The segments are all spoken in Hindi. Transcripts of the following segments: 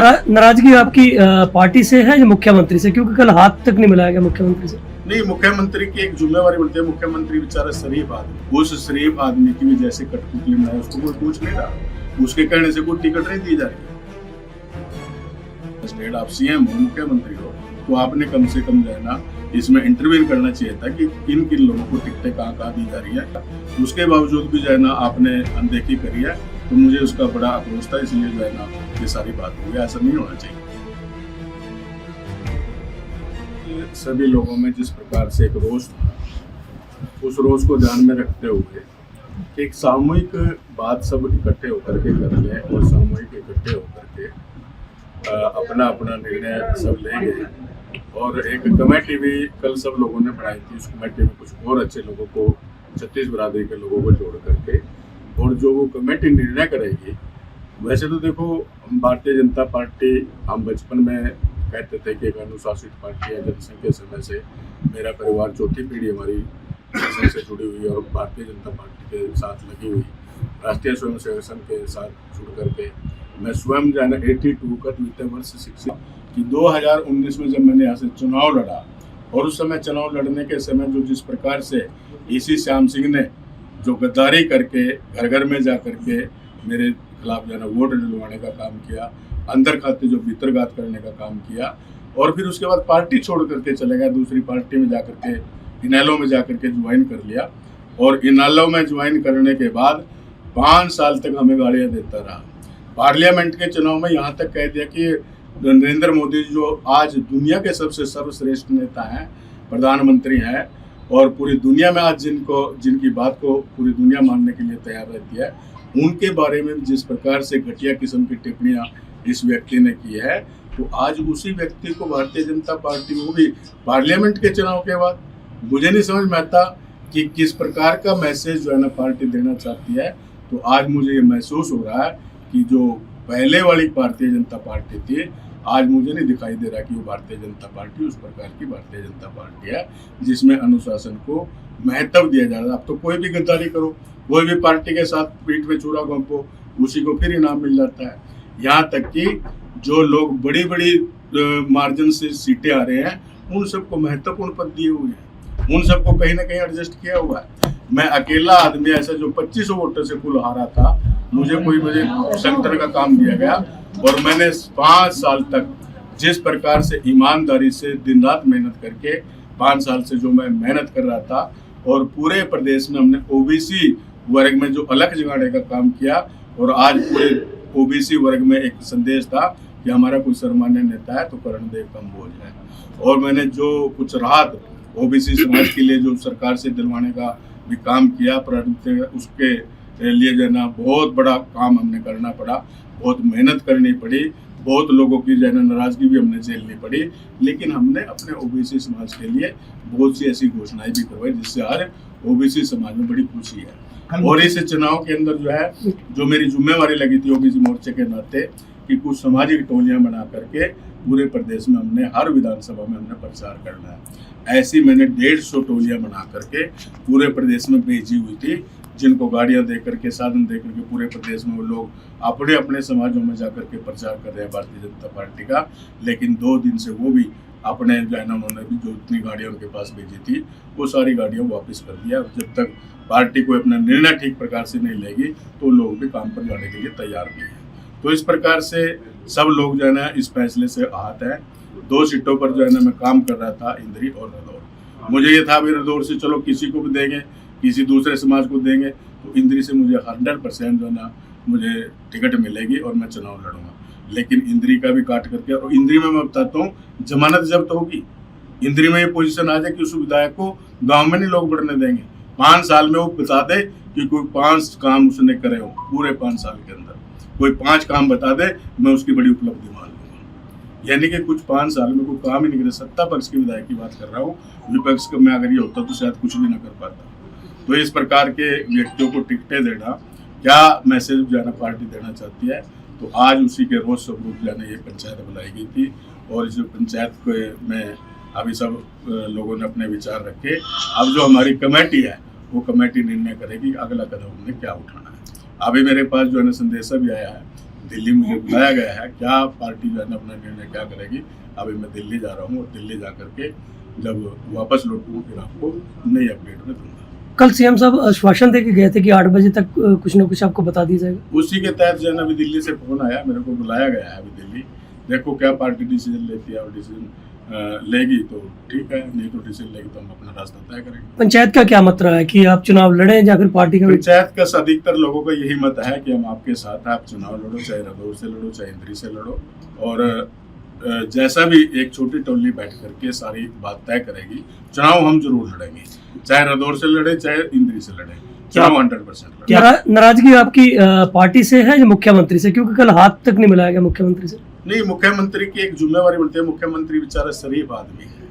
नाराजगी आपकी पार्टी से है या मुख्यमंत्री से, क्योंकि कल हाथ तक नहीं मिलाया गया मुख्यमंत्री से? नहीं, मुख्यमंत्री की एक जिम्मेवारी बनती है। मुख्यमंत्री बेचारा शरीफ आदमी, उस शरीफ आदमी की भी जैसे कठपुतली में है, उसको कोई पूछ नहीं रहा, उसके कहने से कोई टिकट नहीं दी जा रही। स्टेट आप सीएम हो, मुख्यमंत्री हो, तो आपने कम से कम जो है ना इसमें इंटरव्यू करना चाहिए था कि किन किन लोगों को टिकटें कहाँ दी जा रही है। उसके बावजूद भी जो है ना आपने अनदेखी करी है, तो मुझे उसका बड़ा आक्रोश था, इसलिए जो है ना ये सारी बात हुई। ऐसा नहीं होना चाहिए। सभी लोगों में जिस प्रकार से एक रोष था, उस रोष को ध्यान में रखते हुए एक सामूहिक बात सब इकट्ठे होकर के कर ले और सामूहिक इकट्ठे होकर के अपना अपना निर्णय सब लेंगे। और एक कमेटी भी कल सब लोगों ने बनाई थी। उस कमेटी में कुछ और अच्छे लोगों को, 36 बिरादरी के लोगों को जोड़ करके, और जो वो कमेटी निर्णय करेगी। वैसे तो देखो, हम भारतीय जनता पार्टी, हम बचपन में कहते थे कि एक अनुशासित पार्टी है। जनसंघ के समय से मेरा परिवार चौथी पीढ़ी हमारी जनसंघ से जुड़ी हुई और भारतीय जनता पार्टी के साथ लगी हुई, राष्ट्रीय स्वयंसेवक संघ के साथ जुड़ करके मैं स्वयं जो है ना 82 का द्वितीय वर्ष शिक्षित कि 2019 में जब मैंने यहाँ से चुनाव लड़ा, और उस समय चुनाव लड़ने के समय जो जिस प्रकार से ईसी श्याम सिंह ने जो गद्दारी करके घर घर में जा करके मेरे खिलाफ जो है ना वोट डलवाने का काम किया, अंदर खाते जो भीतरघात करने का काम किया, और फिर उसके बाद पार्टी छोड़ करके चले गया, दूसरी पार्टी में जाकर के इनेलो में जाकर के ज्वाइन कर लिया। और इनेलो में ज्वाइन करने के बाद 5 साल तक हमें गालियां देता रहा। पार्लियामेंट के चुनाव में यहाँ तक कह दिया कि नरेंद्र मोदी जो आज दुनिया के सबसे सर्वश्रेष्ठ नेता हैं, प्रधानमंत्री हैं, और पूरी दुनिया में आज जिनकी बात को पूरी दुनिया मानने के लिए तैयार रहती है, उनके बारे में जिस प्रकार से घटिया किस्म की टिप्पणियां इस व्यक्ति ने की है, तो आज उसी व्यक्ति को भारतीय जनता पार्टी, वो भी पार्लियामेंट के चुनाव के बाद, मुझे नहीं समझ में आता कि किस प्रकार का मैसेज जो है ना पार्टी देना चाहती है। तो आज मुझे ये महसूस हो रहा है कि जो पहले वाली भारतीय जनता पार्टी थी, आज मुझे नहीं दिखाई दे रहा कि वो भारतीय जनता पार्टी उस प्रकार की भारतीय जनता पार्टी है जिसमें अनुशासन को महत्व दिया जा रहा है। अब तो कोई भी गद्दारी करो, कोई भी पार्टी के साथ पीठ में छुरा घोंपो, उसी को फिर इनाम मिल जाता है। यहाँ तक कि जो लोग बड़ी बड़ी मार्जिन से सीटें आ रहे हैं, उन सबको महत्वपूर्ण पद दिए हुए हैं, उन सबको कहीं ना कहीं एडजस्ट किया हुआ है। मैं अकेला आदमी ऐसा जो 2500 वोटर से कुल हारा था, मुझे संगठन का काम दिया गया, और मैंने 5 साल तक जिस प्रकार से ईमानदारी से दिन रात मेहनत करके 5 साल से जो मैं मेहनत कर रहा था, और पूरे प्रदेश में हमने ओबीसी वर्ग में जो अलग जगाने का काम किया, और आज पूरे ओबीसी वर्ग में एक संदेश था कि हमारा कोई सर्वमान्य नेता है तो कर्णदेव कम्बोज है। और मैंने जो कुछ राहत ओबीसी समाज के लिए जो सरकार से दिलवाने का भी काम किया, परंतु उसके लिए जो है ना बहुत बड़ा काम हमने करना पड़ा, बहुत मेहनत करनी पड़ी, बहुत लोगों की जो है ना नाराजगी भी हमने झेलनी पड़ी, लेकिन हमने अपने ओबीसी समाज के लिए बहुत सी ऐसी घोषणाएं भी करवाई जिससे आज ओबीसी समाज में बड़ी खुशी है। और इस चुनाव के अंदर जो है, जो मेरी जिम्मेवारी लगी थी ओबीसी मोर्चे के नाते, कि कुछ सामाजिक टोलियां बना करके पूरे प्रदेश में हमने हर विधानसभा में हमने प्रचार करना है। ऐसी मैंने 150 टोलियां बना करके पूरे प्रदेश में भेजी हुई थी, जिनको गाड़ियां दे करके, साधन दे करके पूरे प्रदेश में वो लोग अपने अपने समाजों में जाकर के प्रचार कर रहे हैं भारतीय जनता पार्टी का। लेकिन 2 दिन से वो भी अपने जो है ना, उन्होंने भी जो इतनी गाड़ियां उनके पास भेजी थी, वो सारी गाड़ियां वापस कर दिया। जब तक पार्टी को अपना निर्णय ठीक प्रकार से नहीं लेगी, तो लोग भी काम पर जाने के लिए तैयार नहीं है। तो इस प्रकार से सब लोग जो है ना इस फैसले से आहत है। 2 सीटों पर जो है ना मैं काम कर रहा था, इंद्री और रदौर। मुझे ये था भी रदौर से चलो किसी को भी देंगे, किसी दूसरे समाज को देंगे, तो इंद्री से मुझे 100% जो है ना मुझे टिकट मिलेगी और मैं चुनाव लड़ूंगा। लेकिन इंद्री का भी काट करके, और इंद्री में मैं बताता हूँ, जमानत जब्त होगी। इंद्री में ये पोजीशन आ जाए कि उस विधायक को गाँव में नहीं लोग बढ़ने देंगे। 5 साल में वो बता दे कि कोई 5 काम उसने करे हो, पूरे 5 साल के अंदर कोई 5 काम बता दे, मैं उसकी बड़ी उपलब्धि मान लूंगा। यानी कि कुछ 5 साल में कोई काम ही नहीं करे। सत्ता पक्ष के विधायक की बात कर रहा हूँ, विपक्ष में अगर ये होता तो शायद कुछ भी ना कर पाता। तो इस प्रकार के व्यक्तियों को टिकटें देना क्या मैसेज जो है ना पार्टी देना चाहती है। तो आज उसी के रोज स्वरूप जो है ना ये पंचायत बुलाई गई थी, और इस पंचायत में अभी सब लोगों ने अपने विचार रखे। अब जो हमारी कमेटी है, वो कमेटी निर्णय करेगी अगला कदम हमने क्या उठाना है। अभी मेरे पास जो है ना संदेशा भी आया है दिल्ली मुझे बुलाया गया है, क्या पार्टी जो है ना अपना निर्णय क्या करेगी, अभी मैं दिल्ली जा रहा हूँ और दिल्ली जा करके जब वापस लौटूँ फिर आपको नई अपडेट में दूंगा। कल सीएम साहब आश्वासन दे के गए थे कि 8 बजे तक कुछ ना कुछ आपको बता दी जाएगा। उसी के तहत जो है ना अभी दिल्ली से फोन आया, मेरे को बुलाया गया है अभी दिल्ली। देखो क्या पार्टी डिसीजन लेती है, और डिसीजन लेगी तो ठीक है, नहीं तो डिसीजन लेगी तो हम अपना रास्ता तय करेंगे। पंचायत का क्या मत रहा है कि आप चुनाव लड़ें या फिर पार्टी का? पंचायत का अधिकतर लोगों का यही मत है कि हम आपके साथ हैं, आप चुनाव लड़ो, चाहे रदौर से लड़ो, चाहे इंद्री से लड़ो, और जैसा भी एक छोटी टोली बैठ करके सारी बात तय करेगी, चुनाव हम जरूर लड़ेंगे, चाहे रदौर से लड़े चाहे इंद्री से लड़े, चुनाव 100% लड़ेंगे। नाराजगी आपकी पार्टी से है या मुख्यमंत्री से, क्योंकि कल हाथ तक नहीं मिलाया गया मुख्यमंत्री से? नहीं, मुख्यमंत्री की एक जिम्मेवारी बनती है। मुख्यमंत्री बेचारा शरीफ आदमी है,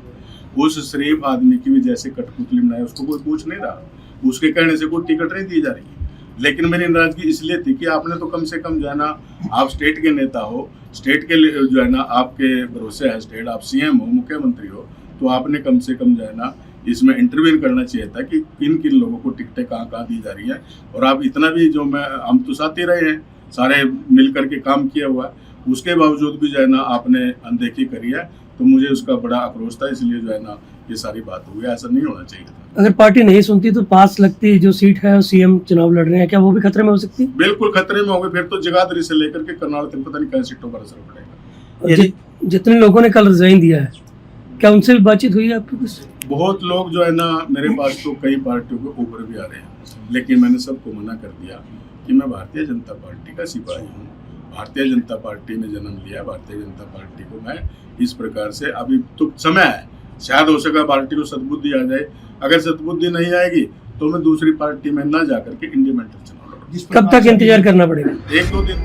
उस शरीफ आदमी की भी जैसे कठपुतली बनाए उसको कोई पूछ नहीं रहा, उसके कहने से कोई टिकट नहीं दी जा रही। लेकिन मेरी नाराजगी इसलिए थी कि आपने तो कम से कम जो है ना, आप स्टेट के नेता हो, स्टेट के जो है ना आपके भरोसे है स्टेट, आप सीएम हो, मुख्यमंत्री हो, तो आपने कम से कम जो है ना इसमें इंटरव्यू करना चाहिए था कि किन किन लोगों को टिकटें कहाँ कहाँ दी जा रही है। और आप इतना भी जो हम तो साथ ही रहे हैं, सारे मिल करके काम किया हुआ है, उसके बावजूद भी जो है ना आपने अनदेखी करी है, तो मुझे उसका बड़ा आक्रोश था, इसलिए जो है ना ये सारी बात हुई। ऐसा नहीं होना चाहिए था। अगर पार्टी नहीं सुनती तो पास लगती जो सीट है सीएम चुनाव लड़ रहे हैं, क्या वो भी खतरे में हो सकती? बिल्कुल खतरे में होंगे, फिर तो जगाधरी से लेकर के करनाल तक पता नहीं कई सीटों पर असर पड़ेगा। जितने लोगों ने कल रिजाइन दिया है, क्या उनसे भी बातचीत हुई है आपकी कुछ? बहुत लोग जो है ना मेरे पास तो कई पार्टियों के ऊपर भी आ रहे हैं, लेकिन मैंने सबको मना कर दिया कि मैं भारतीय जनता पार्टी का सिपाही हूँ, भारतीय जनता पार्टी में जन्म लिया, भारतीय जनता पार्टी को मैं इस प्रकार से, अभी तो समय है, शायद हो सका पार्टी को सद्बुद्धि आ जाए, अगर सद्बुद्धि नहीं आएगी तो मैं दूसरी पार्टी में ना जाकर के इंडिपेंडेंट चुनाव लड़ूंगा। कब तक इंतजार करना पड़ेगा? 1-2 दिन।